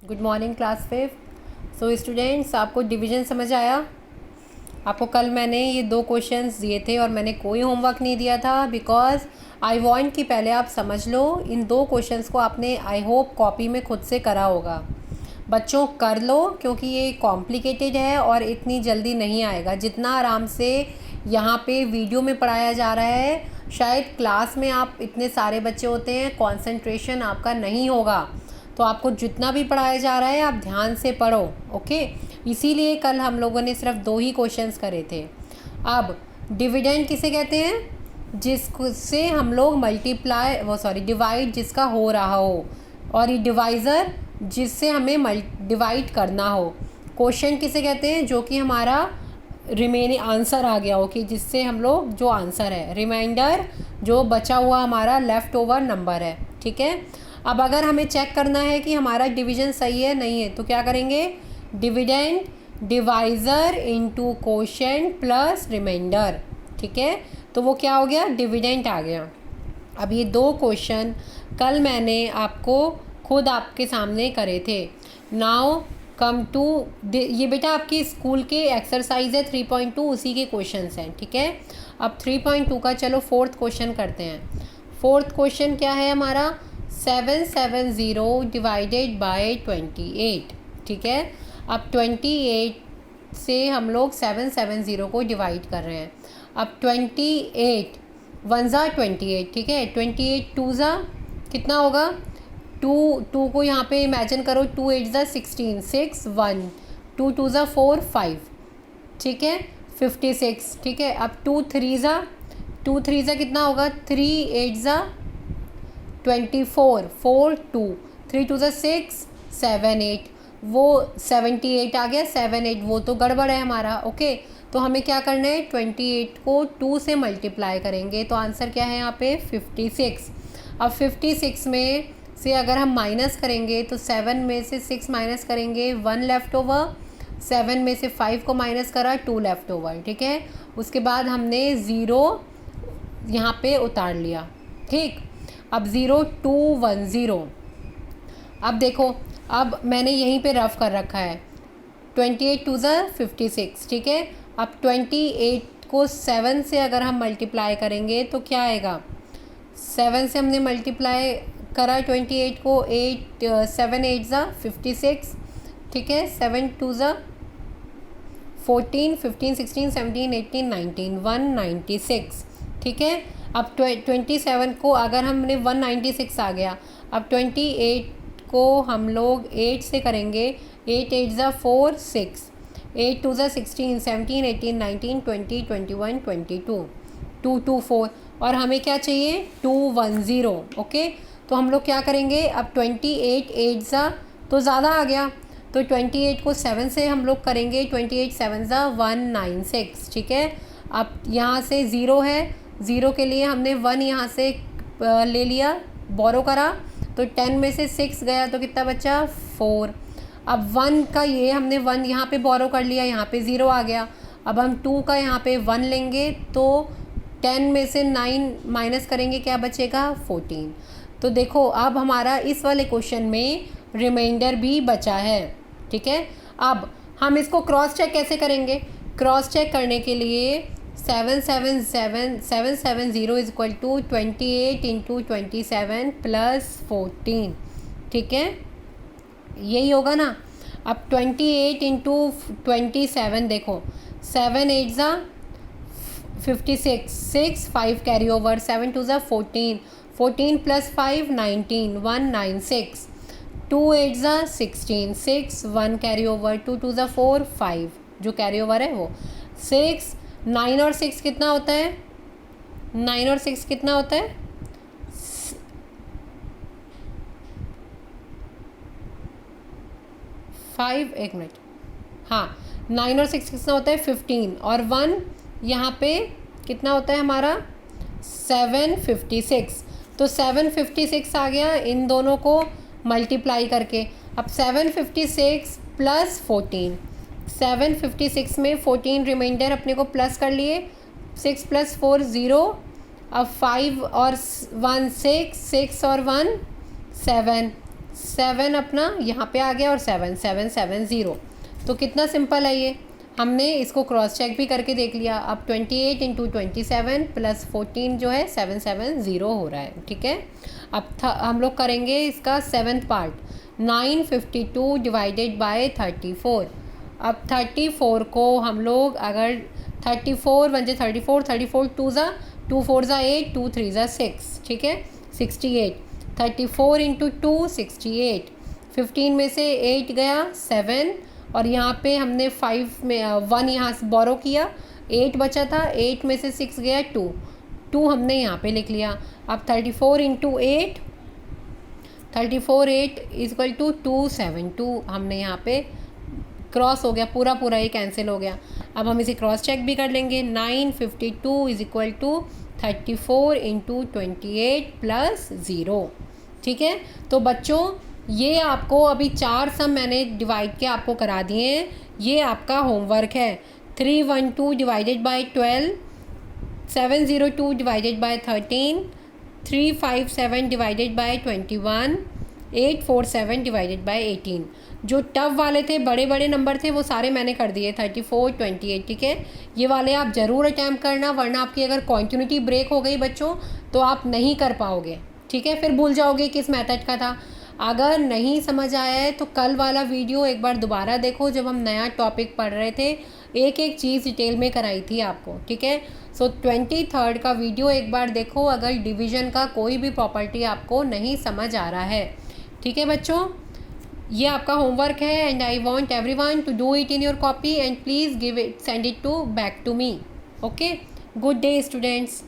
Good morning class 5। So students, आपको division समझ आया? आपको कल मैंने ये 2 क्वेश्चंस दिए थे और मैंने कोई होमवर्क नहीं दिया था बिकॉज आई वांट कि पहले आप समझ लो। इन 2 क्वेश्चंस को आपने आई होप कॉपी में खुद से करा होगा। बच्चों कर लो, क्योंकि ये कॉम्प्लिकेटेड है और इतनी जल्दी नहीं आएगा जितना आराम से यहाँ पे वीडियो में पढ़ाया जा रहा है। शायद क्लास में आप इतने सारे बच्चे होते हैं, कंसंट्रेशन आपका नहीं होगा, तो आपको जितना भी पढ़ाया जा रहा है आप ध्यान से पढ़ो। ओके, इसीलिए कल हम लोगों ने सिर्फ 2 ही क्वेश्चंस करे थे। अब डिविडेंड किसे कहते हैं? जिससे हम लोग डिवाइड जिसका हो रहा हो, और ये डिवाइज़र जिससे हमें डिवाइड करना हो। क्वेश्चन किसे कहते हैं? जो कि हमारा रिमेनिंग आंसर आ गया हो, कि जिससे हम लोग जो आंसर है, रिमाइंडर जो बचा हुआ हमारा लेफ़्ट ओवर नंबर है। ठीक है, अब अगर हमें चेक करना है कि हमारा डिवीज़न सही है नहीं है, तो क्या करेंगे? Dividend divisor into quotient plus remainder. ठीक है, तो वो क्या हो गया? डिविडेंड आ गया। अब ये 2 क्वेश्चन कल मैंने आपको खुद आपके सामने करे थे। नाउ कम टू ये बेटा आपकी स्कूल के एक्सरसाइज है 3.2, उसी के क्वेश्चंस हैं। ठीक है, अब 3.2 का चलो 4th क्वेश्चन करते हैं। 4th क्वेश्चन क्या है हमारा? 770 डिवाइडेड बाय 28। ठीक है, अब 28 से हम लोग 770 को डिवाइड कर रहे हैं। अब 28 1 ज़ा 28। ठीक है, 28 2 ज़ा कितना होगा? 2 को यहाँ पे इमेजिन करो, 2 8 ज़ा 16, 6 1, 2 2 ज़ा 4 5। ठीक है, 56। ठीक है, अब 2 3 ज़ा कितना होगा? 3 8 ज़ा 24, 4 2, 3 2 ज़ा 6 7 8, वो 78 आ गया। 7 8 वो तो गड़बड़ है हमारा। ओके, तो हमें क्या करना है? 28 को 2 से मल्टीप्लाई करेंगे, तो आंसर क्या है यहाँ पे? 56। अब 56 में से अगर हम माइनस करेंगे तो 7 में से 6 माइनस करेंगे, 1 लेफ़्ट ओवर। 7 में से 5 को माइनस करा, 2 लेफ़्ट ओवर। ठीक है, उसके बाद हमने 0 यहाँ पे उतार लिया। ठीक, अब 0 2 1 0। अब देखो, अब मैंने यहीं पे रफ कर रखा है। 28 2 ज़ा 56। ठीक है, अब 28 को 7 से अगर हम मल्टीप्लाई करेंगे तो क्या आएगा? 7 से हमने मल्टीप्लाई करा 28 को, 8 7 8 ज़ा 56। ठीक है, 7 2 ज़ा 14, 15 16 17 18 19 196। ठीक है, अब 27 को अगर हमने 196 आ गया। अब 28 को हम लोग 8 से करेंगे, 8 8 ज़ा 4 6, 8 2 ज़ा 16 17 18 19 20 21 22 2 2 4, और हमें क्या चाहिए? 210। ओके, तो हम लोग क्या करेंगे? अब 28 8 ज़ा तो ज़्यादा आ गया, तो 28 को 7 से हम लोग करेंगे, 28 7 ज़ा 196। ठीक है, अब यहाँ से 0 है, 0 के लिए हमने 1 यहाँ से ले लिया, बोरो करा, तो 10 में से 6 गया तो कितना बचा? 4। अब 1 का ये हमने 1 यहाँ पे बोरो कर लिया, यहाँ पे 0 आ गया। अब हम 2 का यहाँ पे 1 लेंगे, तो 10 में से 9 माइनस करेंगे, क्या बचेगा? 14। तो देखो, अब हमारा इस वाले क्वेश्चन में रिमाइंडर भी बचा है। ठीक है, अब हम इसको क्रॉस चेक कैसे करेंगे? क्रॉस चेक करने के लिए 770 is equal to 28 into 27 plus 14। ठीक है, यही होगा ना। अब 28 इंटू 27, देखो 7 8 ज़ा 56, 6 5 कैरी ओवर, 7 2 ज़ा 14, 14 प्लस 5 19 196, 2 8 ज़ा 16, 6 1 कैरी ओवर, 2 2 ज़ा 4 5, जो कैरी ओवर है वो 6। 9 और 6 कितना होता है? 9 और 6 कितना होता है? 5, एक मिनट, हाँ, 9 और 6 कितना होता है? 15, और 1 यहाँ पे कितना होता है हमारा? 756। तो 756 आ गया इन दोनों को मल्टीप्लाई करके। अब 756 प्लस 14, 756 में 14 रिमाइंडर अपने को प्लस कर लिए, 6 प्लस 4 0, अब 5 और 1 6, 6 और 1 7, 7 अपना यहाँ पे आ गया और 7 7 7 0। तो कितना सिंपल है ये, हमने इसको क्रॉस चेक भी करके देख लिया। अब 28 इंटू 27 प्लस 14 जो है 770 हो रहा है, ठीक है। अब हम लोग करेंगे इसका 7th पार्ट, 952 डिवाइडेड बाय 34। अब 34 को हम लोग अगर 34 वन जे 34, 34 2 ज़ा 2 4 ज़ा 8, 2 3 ज़ा 6, ठीक है 68। 34 इंटू 2 68, 15 में से 8 गया 7, और यहाँ पे हमने 5 में 1 यहाँ से बोरो किया, 8 बचा था, 8 में से 6 गया 2 हमने यहाँ पे लिख लिया। अब 34 इंटू 8, 34 8 इक्वल टू 272 हमने यहाँ पे क्रॉस हो गया, पूरा पूरा ये कैंसिल हो गया। अब हम इसे क्रॉस चेक भी कर लेंगे। 952 is equal to 34 into 28 plus 0, ठीक है। तो बच्चों ये आपको अभी 4 सम मैंने डिवाइड के आपको करा दिए हैं, ये आपका होमवर्क है। 312 divided by 12, 702 divided by 13, 357 divided by 21, 847 divided by 18। जो टफ वाले थे, बड़े बड़े नंबर थे, वो सारे मैंने कर दिए 34 28, ठीक है। ये वाले आप ज़रूर अटैम्प्ट करना, वरना आपकी अगर कॉन्टिन्यूटी ब्रेक हो गई बच्चों तो आप नहीं कर पाओगे, ठीक है। फिर भूल जाओगे किस मेथड का था। अगर नहीं समझ आया है तो कल वाला वीडियो एक बार दोबारा देखो, जब हम नया टॉपिक पढ़ रहे थे, एक एक चीज़ डिटेल में कराई थी आपको, ठीक है। सो 23rd का वीडियो एक बार देखो अगर डिवीज़न का कोई भी प्रॉपर्टी आपको नहीं समझ आ रहा है, ठीक है बच्चों। ये आपका होमवर्क है and I want everyone to do it in your copy and please give it, send it to back to me, okay. Good day students.